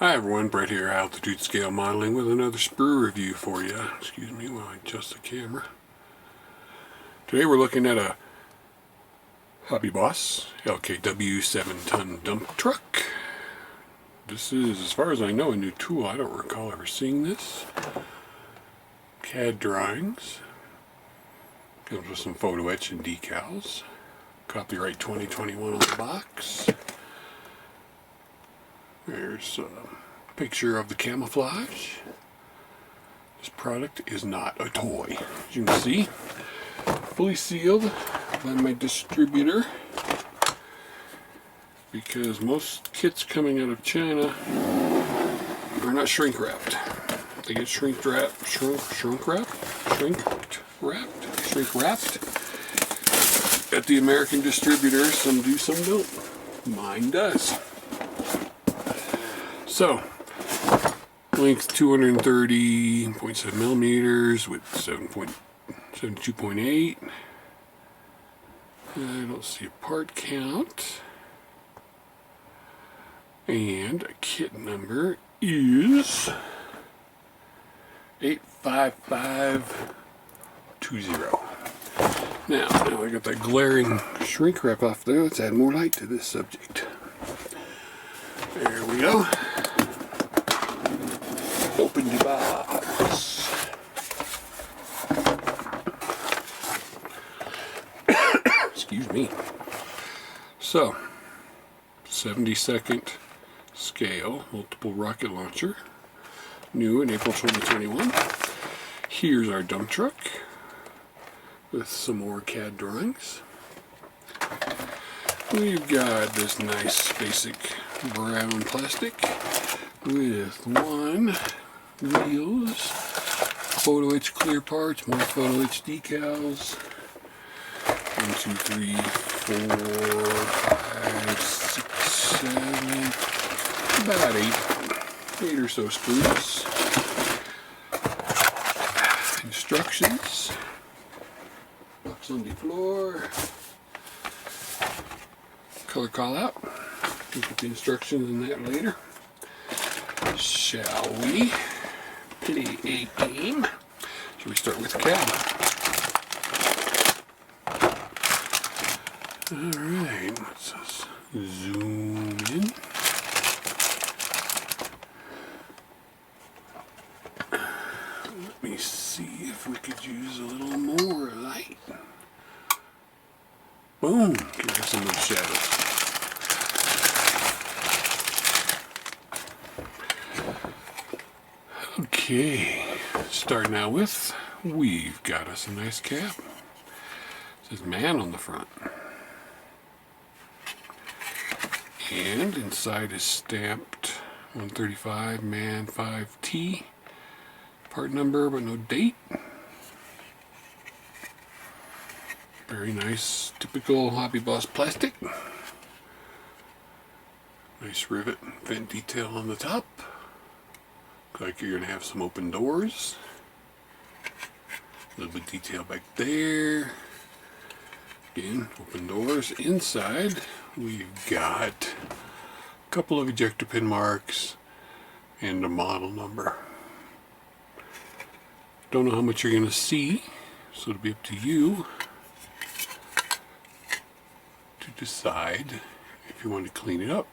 Hi everyone, Brett here, Altitude Scale Modeling with another sprue review for you. Excuse me while I adjust the camera. Today we're looking at a Hobby Boss LKW 7-ton dump truck. This is, as far as I know, a new tool. I don't recall ever seeing this. CAD drawings. Comes with some photo etch and decals. Copyright 2021 on the box. There's a picture of the camouflage. This product is not a toy. As you can see, fully sealed by my distributor, because most kits coming out of China are not shrink wrapped. They get shrink wrapped at the American distributor. Some do, some don't. Mine does. So, length 230.7 millimeters, width 72.8. I don't see a part count. And a kit number is 85520. Now I got that glaring shrink wrap off there. Let's add more light to this subject. There we go. Open the box. Excuse me. So, 72nd scale multiple rocket launcher, new in April 2021. Here's our dump truck with some more CAD drawings. We've got this nice basic brown plastic with one wheels, photo etch clear parts, more photo etch decals. 1, 2, 3, 4, 5, 6, 7, about 8 or so sprues. Instructions. Box on the floor. Color call out. We'll put the instructions in that later. Shall we play a game? Shall we start with the cab? Alright, let's just zoom in. Let me see if we could use a little more light. Boom! Give us some of those shadows. Okay, starting out with, we've got us a nice cab. It says man on the front. And inside is stamped 135 man 5T. Part number but no date. Very nice, typical Hobby Boss plastic. Nice rivet and vent detail on the top. Looks like you're going to have some open doors. A little bit of detail back there. Again, open doors. Inside, we've got a couple of ejector pin marks and a model number. Don't know how much you're going to see, so it'll be up to you to decide if you want to clean it up.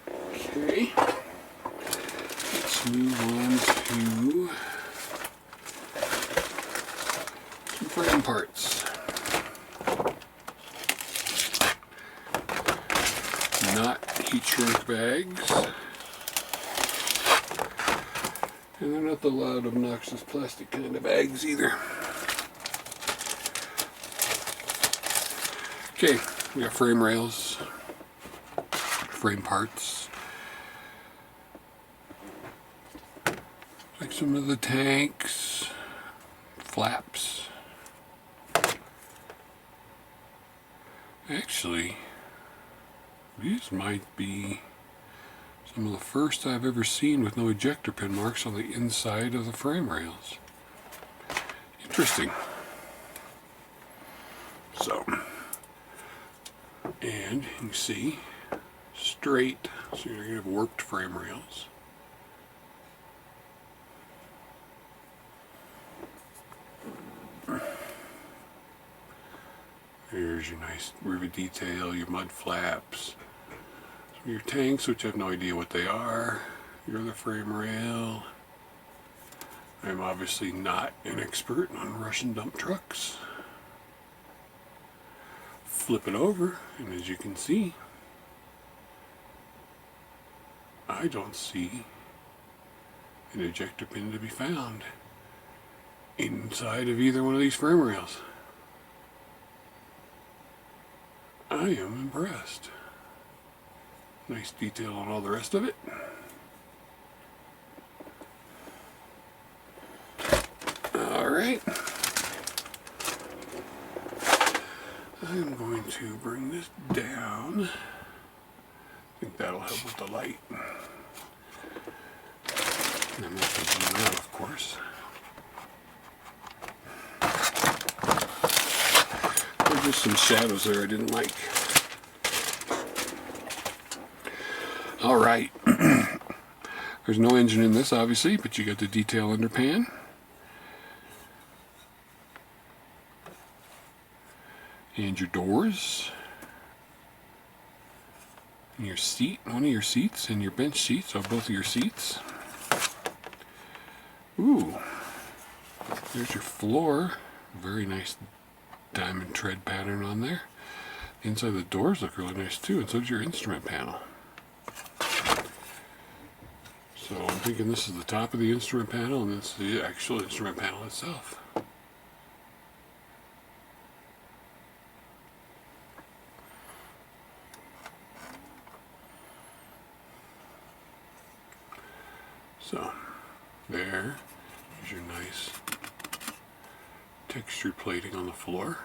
Okay, let's move on to some frame parts. Not heat shrink bags, and they're not the loud obnoxious plastic kind of bags either. Okay, we got frame rails, frame parts, like some of the tanks, flaps. Actually, these might be some of the first I've ever seen with no ejector pin marks on the inside of the frame rails. Interesting. So, and you can see straight So you're going to have warped frame rails. Here's your nice rivet detail, your mud flaps, some of your tanks, which I have no idea what they are, your other frame rail. I'm obviously not an expert on Russian dump trucks. Flip it over, and as you can see, I don't see an ejector pin to be found inside of either one of these frame rails. I am impressed. Nice detail on all the rest of it. Alright. I'm going to bring this down. I think that'll help with the light. And I'm going to zoom out, of course. There's just some shadows there I didn't like. Alright. There's no engine in this, obviously, but you got the detail underpan. And your doors. And your seat, one of your seats, and your bench seats, so both of your seats. Ooh. There's your floor. Very nice diamond tread pattern on there. The inside of the doors look really nice too, and so does your instrument panel. So I'm thinking this is the top of the instrument panel, and this is the actual instrument panel itself. So there is your nice textured plating on the floor.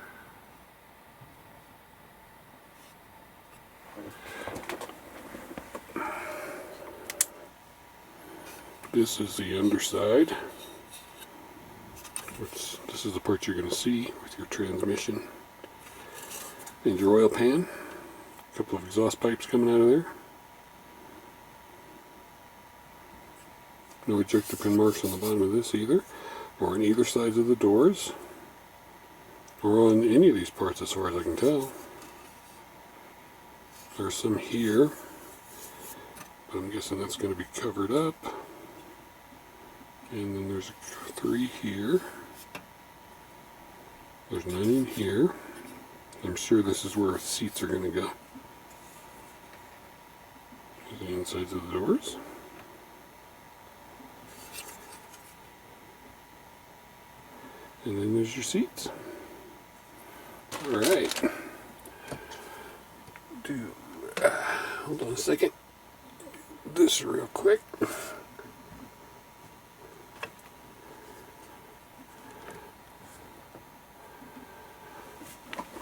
This is the underside. This is the part you're going to see with your transmission. And your oil pan. A couple of exhaust pipes coming out of there. No ejector pin marks on the bottom of this either, or on either sides of the doors, or on any of these parts as far as I can tell. There's some here, but I'm guessing that's going to be covered up. And then there's 3 here. There's none in here. I'm sure this is where seats are going to go. There's the insides of the doors. And then there's your seats. Alright. Hold on a second. Do this real quick.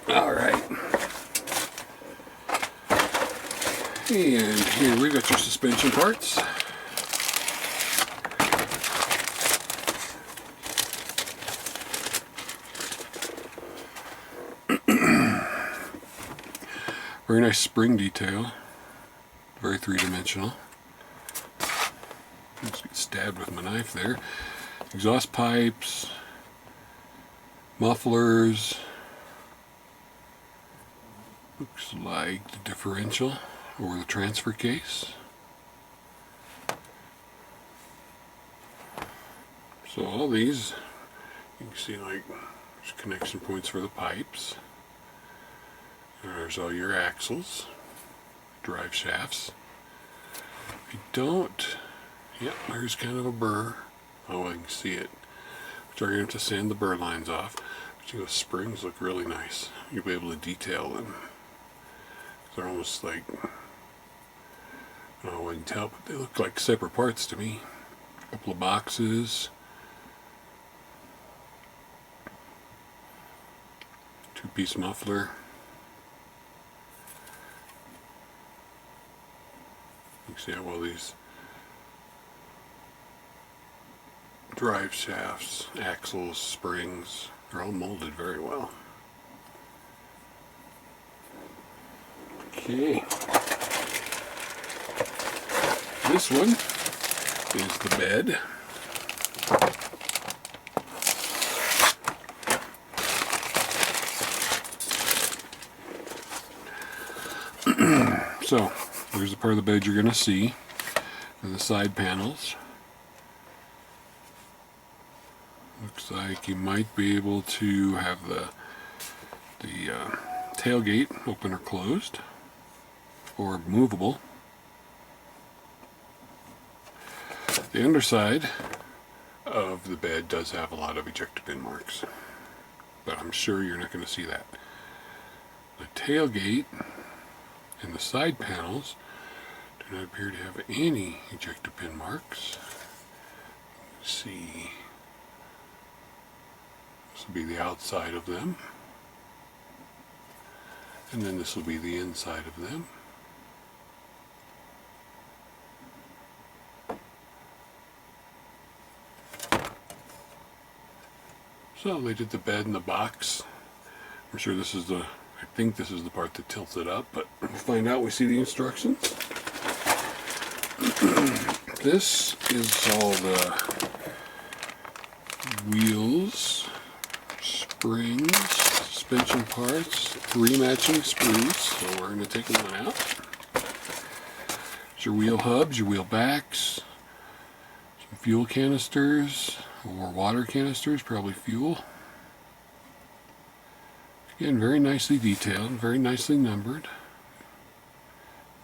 Alright. And here we got your suspension parts. Very nice spring detail. Very three-dimensional. Just get stabbed with my knife there. Exhaust pipes. Mufflers. Looks like the differential or the transfer case. So all these, you can see like there's connection points for the pipes. There's all your axles, drive shafts. If you don't, yep, there's kind of a burr. Oh, I can see it. But you're going to have to sand the burr lines off. But you know, the springs look really nice. You'll be able to detail them. They're almost like, I don't know, I can tell, but they look like separate parts to me. A couple of boxes. 2-piece muffler. You can see how well these drive shafts, axles, springs, are all molded very well. Okay. This one is the bed. So, here's the part of the bed you're going to see, and the side panels. Looks like you might be able to have the tailgate open or closed, or movable. The underside of the bed does have a lot of ejector pin marks, but I'm sure you're not going to see that. The tailgate and the side panels do not appear to have any ejector pin marks. Let's see. This will be the outside of them, and then this will be the inside of them. So they did the bed in the box. I'm sure this is I think this is the part that tilts it up, but we'll find out when we see the instructions. This is all the wheels, springs, suspension parts, 3 matching sprues, so we're going to take one out. There's your wheel hubs, your wheel backs, some fuel canisters, or water canisters, probably fuel. Again, very nicely detailed, very nicely numbered.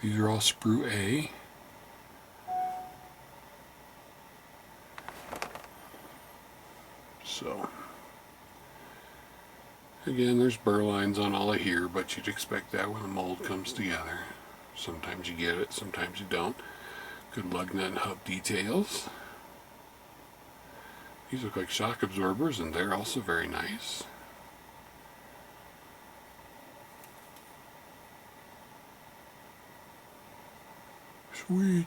These are all Sprue A. So, again, there's burr lines on all of here, but you'd expect that when the mold comes together. Sometimes you get it, sometimes you don't. Good lug nut and hub details. These look like shock absorbers, and they're also very nice. Sweet.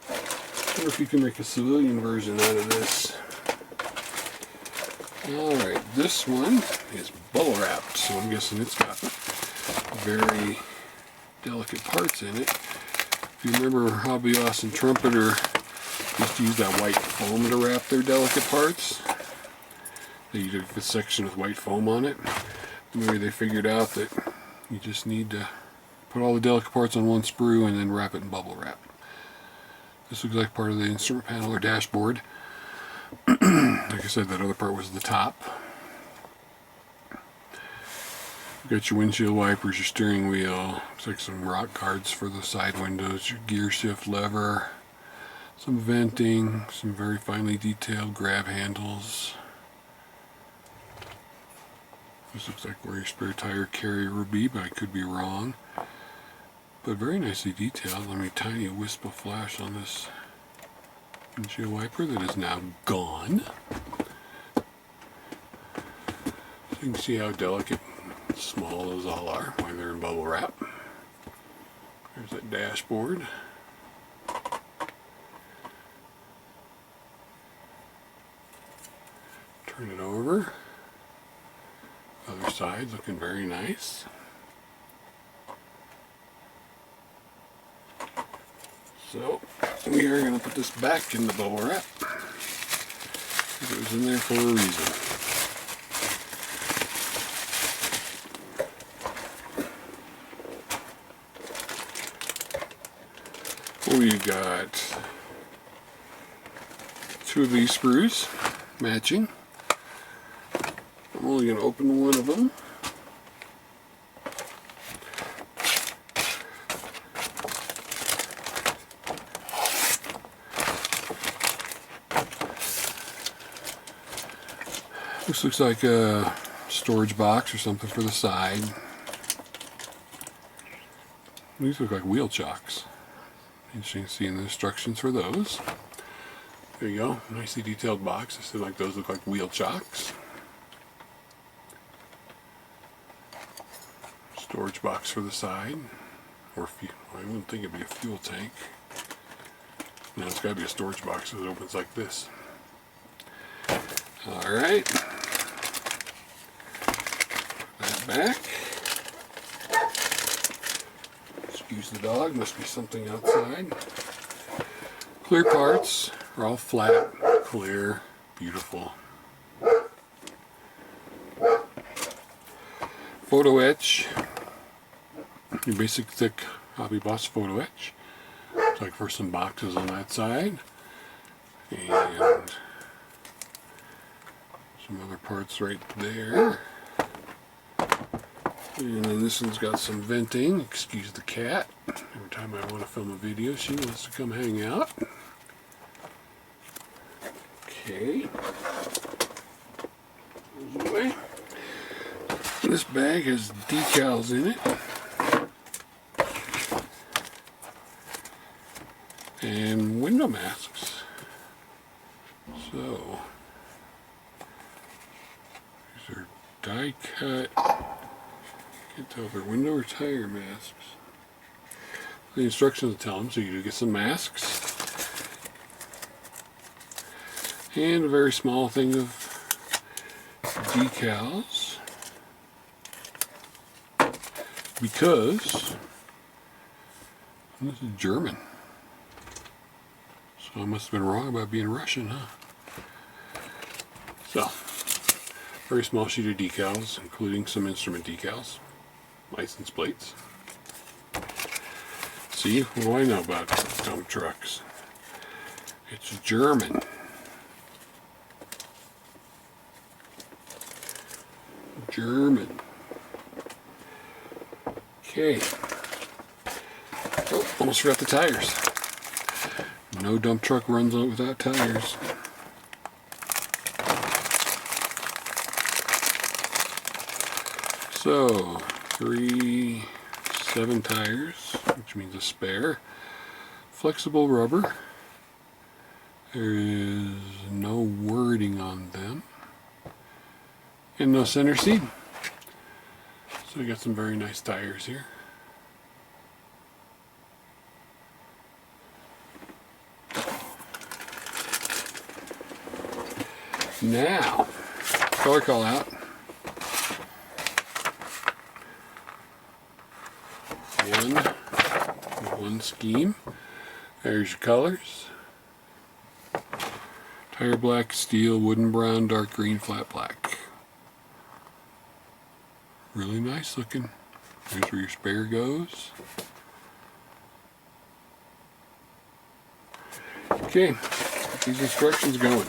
I wonder if you can make a civilian version out of this. Alright, this one is bubble wrapped, so I'm guessing it's got very delicate parts in it. If you remember, Hobby Boss and Trumpeter used to use that white foam to wrap their delicate parts. They did a section with white foam on it. Maybe they figured out that you just need to put all the delicate parts on one sprue and then wrap it in bubble wrap. This looks like part of the instrument panel or dashboard. Like I said, that other part was the top. You've got your windshield wipers, your steering wheel, looks like some rock guards for the side windows, your gear shift lever, some venting, some very finely detailed grab handles. This looks like where your spare tire carrier would be, but I could be wrong. But very nicely detailed. Let me tiny wisp of flash on this windshield wiper that is now gone. So you can see how delicate and small those all are when they're in bubble wrap. There's that dashboard. Turn it over. Other side looking very nice. So we are going to put this back in the bubble wrap. It was in there for a reason. We've got 2 of these sprues matching. I'm only going to open one of them. This looks like a storage box or something for the side. These look like wheel chocks. As you can see in the instructions for those. There you go, nicely detailed box. I said like those look like wheel chocks. Storage box for the side. Or I wouldn't think it'd be a fuel tank. No, it's got to be a storage box so it opens like this. Alright. Put that back. Excuse the dog, must be something outside. Clear parts are all flat, clear, beautiful. Photo etch, your basic thick Hobby Boss photo etch. It's like for some boxes on that side. And some other parts right there. And then this one's got some venting. Excuse the cat. Every time I want to film a video, she wants to come hang out. Okay. Goes away. This bag has decals in it. And window masks. So, these are die cut. Can't tell if they're window or tire masks. The instructions tell them, so you do get some masks. And a very small thing of decals. Because this is German. So I must have been wrong about being Russian, huh? So, very small sheet of decals, including some instrument decals, license plates. See, what do I know about dump trucks? It's German. German. Okay. Oh, almost forgot the tires. No dump truck runs out without tires. So, 7 tires, which means a spare. Flexible rubber. There is no wording on them. And no center seat. So we got some very nice tires here. Now, color call out. One scheme. There's your colors. Tire black, steel, wooden brown, dark green, flat black. Really nice looking. There's where your spare goes. Okay, get these instructions going.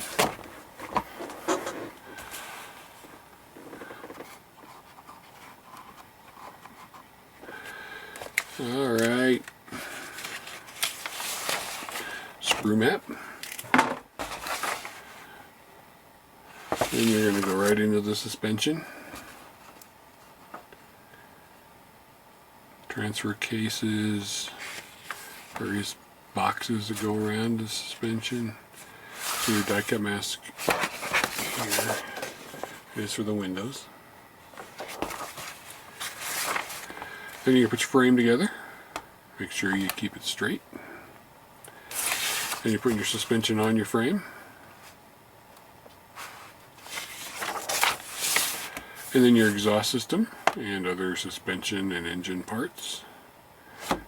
Alright. Sprue map. And you're going to go right into the suspension. Transfer cases, various boxes that go around the suspension. So your die cut mask here is for the windows. Then you put your frame together. Make sure you keep it straight. Then you're putting your suspension on your frame. And then your exhaust system and other suspension and engine parts.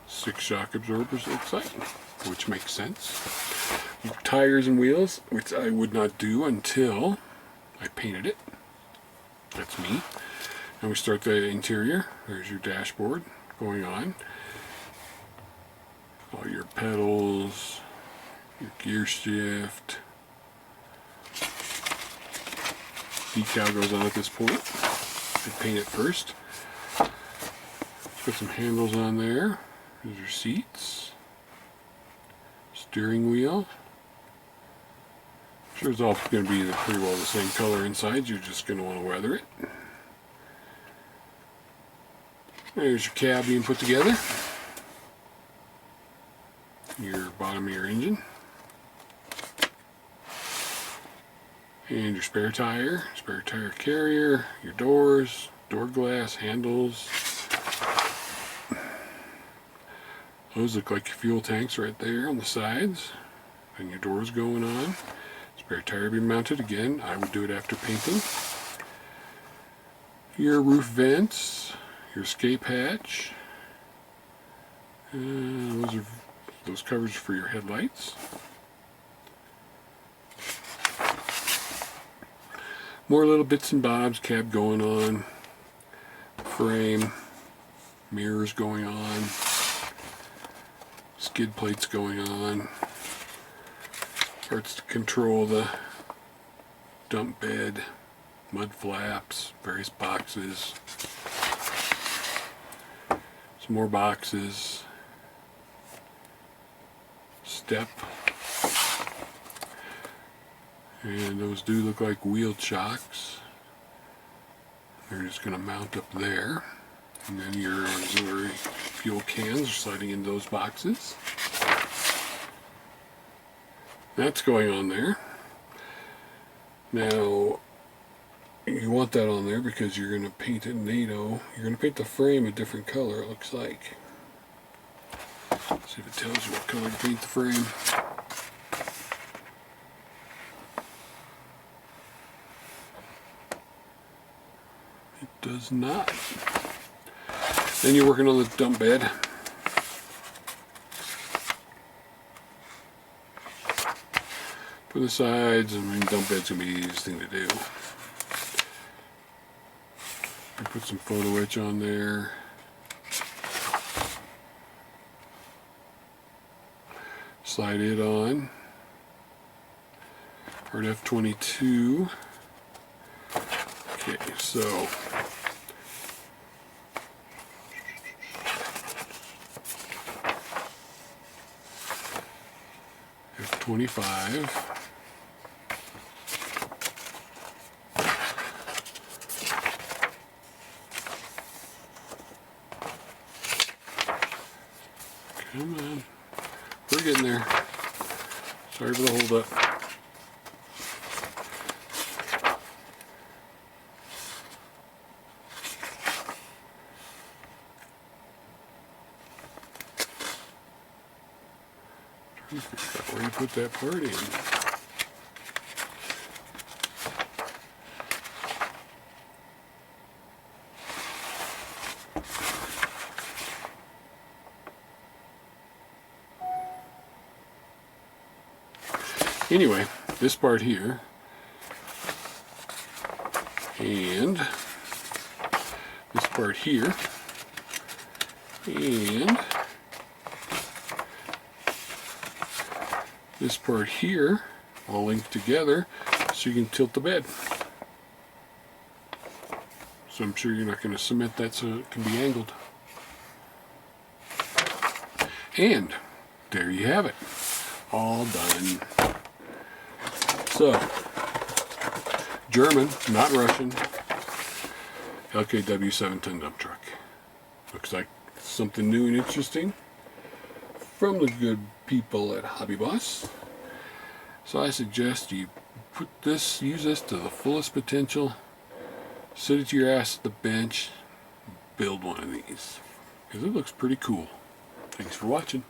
6 shock absorbers, it looks like, which makes sense. Tires and wheels, which I would not do until I painted it. That's me. And we start the interior. There's your dashboard going on. All your pedals, your gear shift. Decal goes on at this point. I paint it first. Put some handles on there. There's your seats. Steering wheel. I'm sure it's all going to be pretty well the same color inside. You're just going to want to weather it. There's your cab being put together. Your bottom of your engine. And your spare tire carrier, your doors, door glass, handles. Those look like your fuel tanks right there on the sides. And your doors going on. Spare tire being mounted again. I would do it after painting. Your roof vents, your escape hatch, And those covers for your headlights. More little bits and bobs, cab going on, frame, mirrors going on, skid plates going on, parts to control the dump bed, mud flaps, various boxes, some more boxes, step, and those do look like wheel chocks. They're just going to mount up there, and then your auxiliary fuel cans are sliding into those boxes. That's going on there. Now, you want that on there because you're going to paint it NATO. You're going to paint the frame a different color, it looks like. Let's see if it tells you what color to paint the frame. It does not. Then you're working on the dump bed. For the sides, I mean, dump bed's going to be the easiest thing to do. You put some photo etch on there. Slide it on. Part F22. Okay, so F25. Come on. We're getting there. Sorry for the hold up. Trying to figure out where you put that part in. Anyway, this part here, and this part here, and this part here, all linked together so you can tilt the bed. So I'm sure you're not going to cement that so it can be angled. And there you have it, all done. So, German, not Russian, LKW 7-ton dump truck. Looks like something new and interesting from the good people at Hobby Boss. So I suggest you use this to the fullest potential, sit at your ass at the bench, build one of these, because it looks pretty cool. Thanks for watching.